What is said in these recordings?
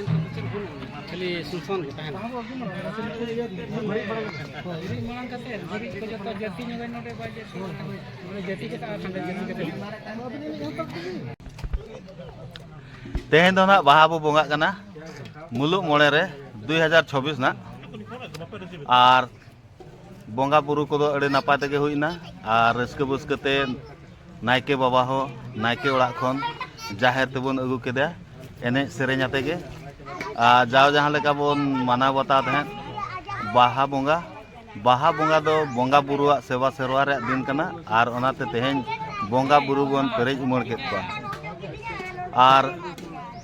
खाली सुल्तान को तहन मांग करते हैं घड़ी को जो जाति नगर नोटे बाजे जाति के साथ जाति के तेहें दो ना बाहा बो बोंगा कना मुलुक मोड़े रे 2024 ना और बोंगा बुरु को अड़े नापाय तक हुईना और रस्के बुस्कते नायके बाबा हो नायके ओड़ा खन जाहेर तेबन अगू केदा एने सेरेñ आते गे जाओ जहाँ लेका बोन माना बता तहन बाहा बोंगा दो बोंगा बुरुआ सेवा सेरवा रे दिन कना और ओनाते तेहेñ बोंगा बुरु बोन पेरेज उमड़ केत को और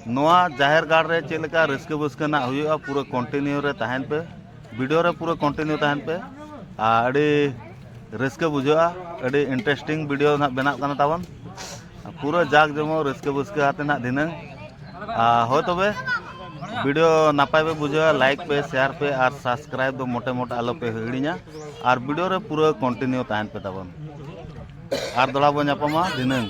नोआ जाहेर गाड़ रे चेक लेका रस्के बुस्के ना हुआ पूरा कंटिन्यू रे तहन पे वीडियो रे पूरा कंटिन्यू तहन पे अड़ी रस्के बुझा अड़ी इंटरेस्टिंग वीडियो ना बना कना तावन पूरा जाग जमो रस्के बुस्के आते ना दिन हो तबे वीडियो नापाय पे बुझा लाइक पे शेयर पे और सब्सक्राइब दो मोटे मोटे आलो पे हिड़िया और वीडियो रे पूरा कंटिन्यू तहन पे तावन और दड़ा बो नापामा दिनंग।